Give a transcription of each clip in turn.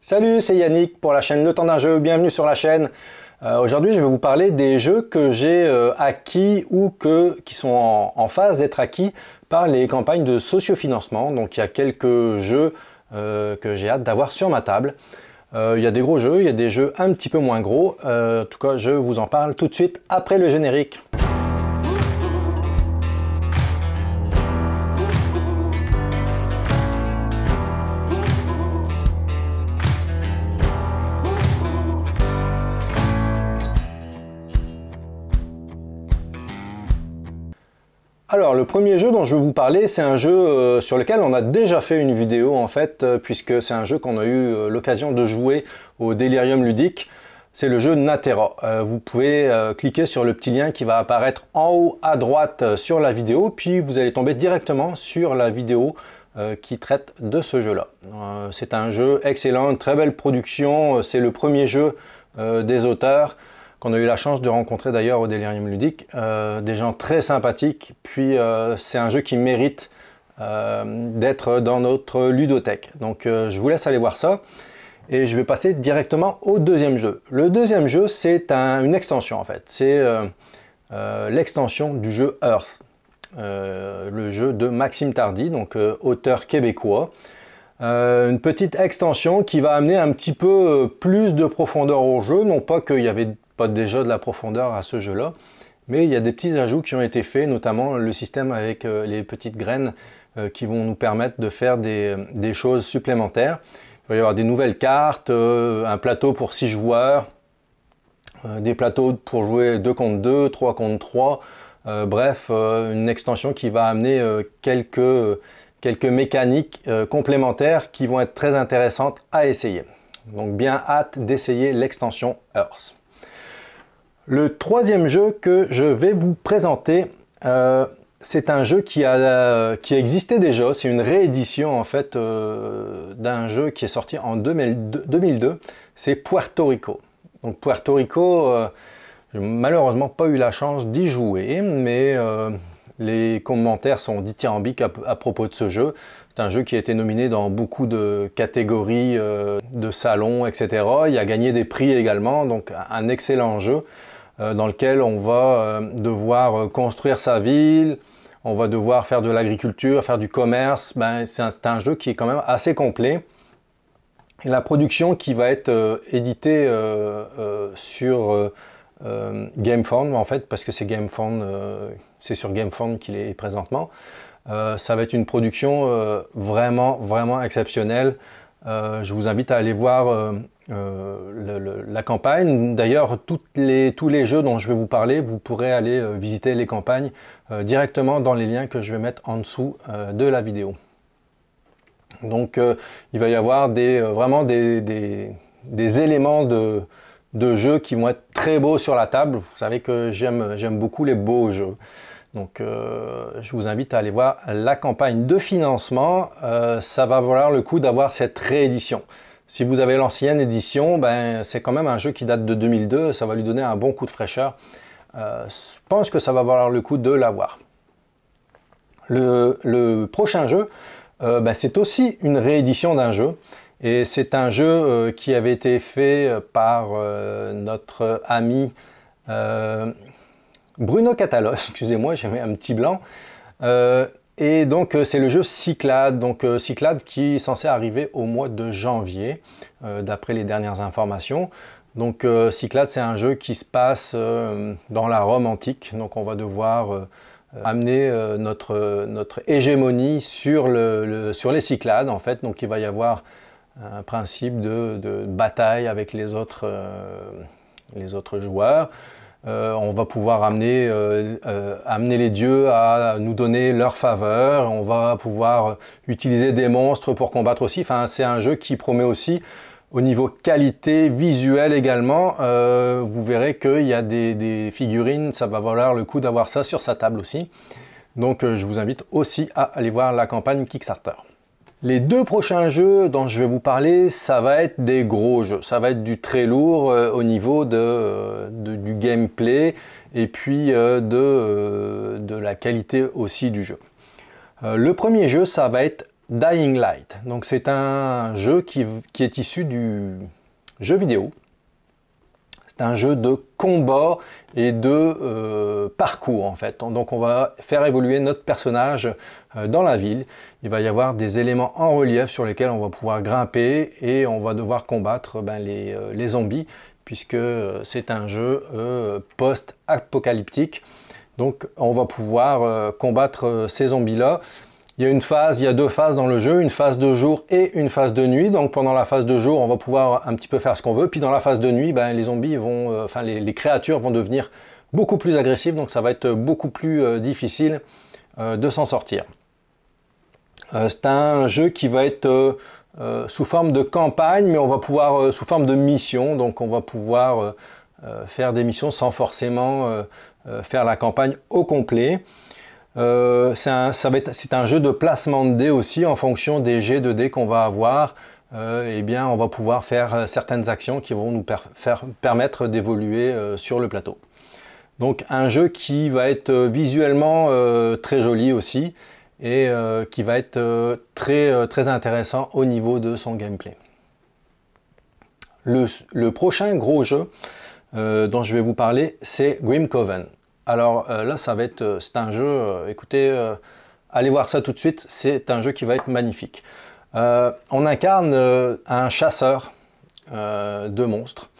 Salut, c'est Yannick pour la chaîne Le Temps d'un jeu, bienvenue sur la chaîne. Aujourd'hui je vais vous parler des jeux que j'ai acquis ou qui sont en phase d'être acquis par les campagnes de sociofinancement. Donc il y a quelques jeux que j'ai hâte d'avoir sur ma table. Il y a des gros jeux, il y a des jeux un petit peu moins gros. En tout cas je vous en parle tout de suite après le générique. Alors le premier jeu dont je vais vous parler, c'est un jeu sur lequel on a déjà fait une vidéo en fait, puisque c'est un jeu qu'on a eu l'occasion de jouer au Delirium Ludique. C'est le jeu Natera. Vous pouvez cliquer sur le petit lien qui va apparaître en haut à droite sur la vidéo, puis vous allez tomber directement sur la vidéo qui traite de ce jeu-là. C'est un jeu excellent, une très belle production, c'est le premier jeu des auteurs qu'on a eu la chance de rencontrer d'ailleurs au Delirium Ludique, des gens très sympathiques, puis c'est un jeu qui mérite d'être dans notre ludothèque. Donc je vous laisse aller voir ça, et je vais passer directement au deuxième jeu. Le deuxième jeu, c'est une extension en fait, c'est l'extension du jeu Earth, le jeu de Maxime Tardy, donc auteur québécois. Une petite extension qui va amener un petit peu plus de profondeur au jeu, non pas qu'il y avait pas déjà de la profondeur à ce jeu-là, mais il y a des petits ajouts qui ont été faits, notamment le système avec les petites graines qui vont nous permettre de faire des choses supplémentaires. Il va y avoir des nouvelles cartes, un plateau pour 6 joueurs, des plateaux pour jouer 2 contre 2, 3 contre 3, bref, une extension qui va amener quelques mécaniques complémentaires qui vont être très intéressantes à essayer. Donc bien hâte d'essayer l'extension Earth. Le troisième jeu que je vais vous présenter, c'est un jeu qui existait déjà. C'est une réédition en fait d'un jeu qui est sorti en 2002. C'est Puerto Rico. Donc Puerto Rico, j'ai malheureusement pas eu la chance d'y jouer, mais les commentaires sont dithyrambiques à propos de ce jeu. C'est un jeu qui a été nominé dans beaucoup de catégories de salons, etc. Il a gagné des prix également, donc un excellent jeu dans lequel on va devoir construire sa ville, on va devoir faire de l'agriculture, faire du commerce. C'est un jeu qui est quand même assez complet. Et la production qui va être éditée sur GameFound, en fait, parce que c'est GameFound, c'est sur GameFound qu'il est présentement. Ça va être une production vraiment exceptionnelle. Je vous invite à aller voir la campagne. D'ailleurs, tous les jeux dont je vais vous parler, vous pourrez aller visiter les campagnes directement dans les liens que je vais mettre en dessous de la vidéo. Donc il va y avoir vraiment des éléments de jeux qui vont être très beaux sur la table. Vous savez que j'aime beaucoup les beaux jeux. Donc je vous invite à aller voir la campagne de financement. Ça va valoir le coup d'avoir cette réédition. Si vous avez l'ancienne édition, c'est quand même un jeu qui date de 2002. Ça va lui donner un bon coup de fraîcheur. Je pense que ça va valoir le coup de l'avoir. Le prochain jeu, c'est aussi une réédition d'un jeu. Et c'est un jeu qui avait été fait par notre ami Bruno Catalos, excusez-moi, j'ai mis un petit blanc. Et donc c'est le jeu Cyclades. Donc Cyclades qui est censé arriver au mois de janvier, d'après les dernières informations. Donc Cyclades, c'est un jeu qui se passe dans la Rome antique. Donc on va devoir amener notre hégémonie sur les Cyclades, en fait. Donc il va y avoir un principe de bataille avec les autres joueurs. On va pouvoir amener les dieux à nous donner leur faveur. On va pouvoir utiliser des monstres pour combattre aussi. Enfin, c'est un jeu qui promet aussi au niveau qualité visuelle également. Vous verrez qu'il y a des figurines. Ça va valoir le coup d'avoir ça sur sa table aussi. Donc je vous invite aussi à aller voir la campagne Kickstarter. Les deux prochains jeux dont je vais vous parler, ça va être des gros jeux. Ça va être du très lourd au niveau du gameplay et puis de la qualité aussi du jeu. Le premier jeu, ça va être Dying Light. Donc c'est un jeu qui est issu du jeu vidéo. C'est un jeu de combat et de parcours en fait. Donc on va faire évoluer notre personnage dans la ville. Il va y avoir des éléments en relief sur lesquels on va pouvoir grimper et on va devoir combattre les zombies puisque c'est un jeu post-apocalyptique. Donc on va pouvoir combattre ces zombies-là. Il y a deux phases dans le jeu, une phase de jour et une phase de nuit. Donc pendant la phase de jour, on va pouvoir un petit peu faire ce qu'on veut. Puis dans la phase de nuit, les zombies vont, les créatures vont devenir beaucoup plus agressives. Donc ça va être beaucoup plus difficile de s'en sortir. C'est un jeu qui va être sous forme de campagne, mais on va pouvoir sous forme de mission. Donc on va pouvoir faire des missions sans forcément faire la campagne au complet. C'est un jeu de placement de dés aussi en fonction des jets de dés qu'on va avoir. On va pouvoir faire certaines actions qui vont nous permettre d'évoluer sur le plateau. Donc un jeu qui va être visuellement très joli aussi et qui va être très intéressant au niveau de son gameplay. Le prochain gros jeu dont je vais vous parler, c'est Grim Coven. Alors là, c'est un jeu, écoutez, allez voir ça tout de suite, c'est un jeu qui va être magnifique. On incarne un chasseur de monstres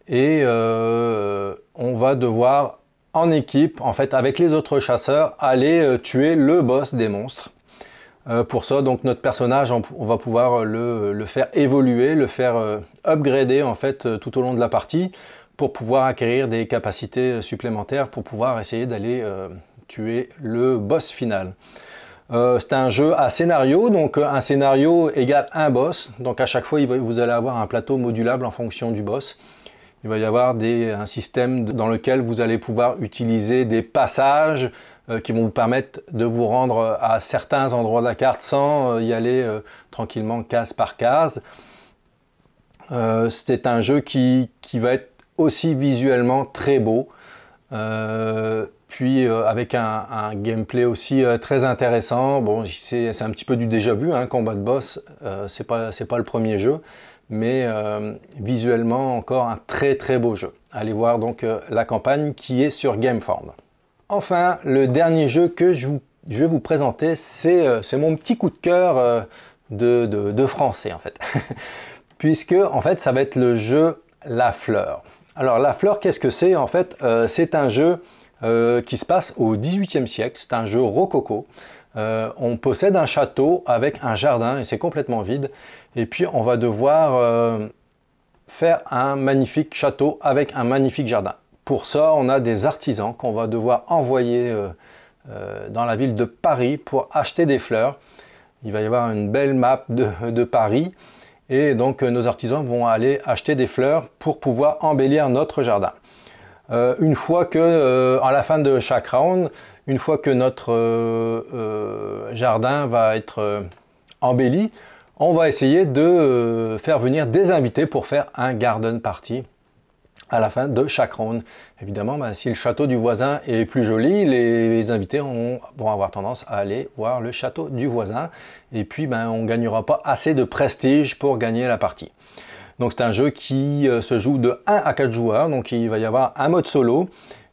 et on va devoir, en équipe, en fait, avec les autres chasseurs, aller tuer le boss des monstres. Pour ça, donc notre personnage, on va pouvoir le faire évoluer, le faire upgrader en fait tout au long de la partie, pour pouvoir acquérir des capacités supplémentaires pour pouvoir essayer d'aller tuer le boss final. C'est un jeu à scénario, donc un scénario égale un boss. Donc à chaque fois, vous allez avoir un plateau modulable en fonction du boss. Il va y avoir un système dans lequel vous allez pouvoir utiliser des passages qui vont vous permettre de vous rendre à certains endroits de la carte sans y aller tranquillement case par case. C'est un jeu qui va être aussi visuellement très beau, avec un gameplay aussi très intéressant. Bon, c'est un petit peu du déjà vu, hein, combat de boss, c'est pas le premier jeu, mais visuellement encore un très beau jeu. Allez voir donc la campagne qui est sur Gamefound. Enfin, le dernier jeu que je vais vous présenter, c'est mon petit coup de cœur de français en fait, puisque en fait ça va être le jeu La Fleur. Alors La Fleur, qu'est-ce que c'est en fait? C'est un jeu qui se passe au XVIIIe siècle, c'est un jeu rococo. On possède un château avec un jardin et c'est complètement vide. Et puis on va devoir faire un magnifique château avec un magnifique jardin. Pour ça, on a des artisans qu'on va devoir envoyer dans la ville de Paris pour acheter des fleurs. Il va y avoir une belle map de Paris. Et donc nos artisans vont aller acheter des fleurs pour pouvoir embellir notre jardin. Une fois que, à la fin de chaque round, une fois que notre jardin va être embelli, on va essayer de faire venir des invités pour faire un garden party à la fin de chaque round. Évidemment, si le château du voisin est plus joli, les invités vont avoir tendance à aller voir le château du voisin. Et puis, on ne gagnera pas assez de prestige pour gagner la partie. Donc, c'est un jeu qui se joue de 1 à 4 joueurs. Donc, il va y avoir un mode solo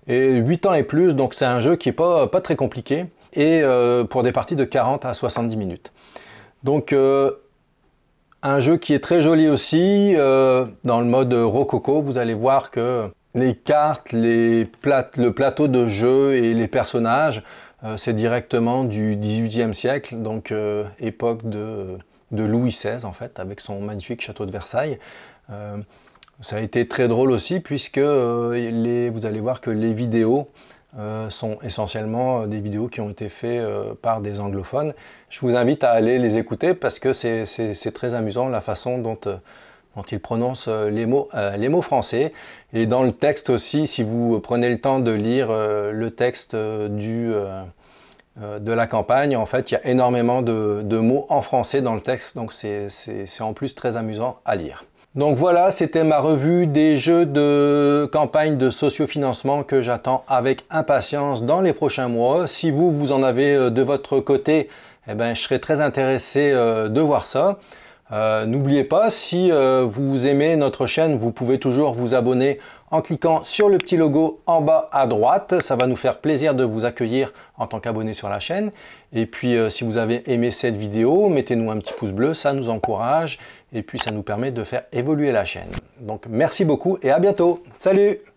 et 8 ans et plus. Donc, c'est un jeu qui n'est pas très compliqué et pour des parties de 40 à 70 minutes. Donc, un jeu qui est très joli aussi, dans le mode rococo, vous allez voir que les cartes, le plateau de jeu et les personnages, c'est directement du XVIIIe siècle, donc époque de Louis XVI en fait, avec son magnifique château de Versailles. Ça a été très drôle aussi puisque vous allez voir que les vidéos sont essentiellement des vidéos qui ont été faites par des anglophones. Je vous invite à aller les écouter parce que c'est très amusant la façon dont ils prononcent les mots français. Et dans le texte aussi, si vous prenez le temps de lire le texte de la campagne, en fait, il y a énormément de mots en français dans le texte, donc c'est en plus très amusant à lire. Donc voilà, c'était ma revue des jeux de campagne de sociofinancement que j'attends avec impatience dans les prochains mois. Si vous en avez de votre côté, eh ben, je serais très intéressé de voir ça. N'oubliez pas, si vous aimez notre chaîne, vous pouvez toujours vous abonner en cliquant sur le petit logo en bas à droite. Ça va nous faire plaisir de vous accueillir en tant qu'abonné sur la chaîne. Et puis si vous avez aimé cette vidéo, mettez-nous un petit pouce bleu, ça nous encourage et puis ça nous permet de faire évoluer la chaîne. Donc merci beaucoup et à bientôt. Salut!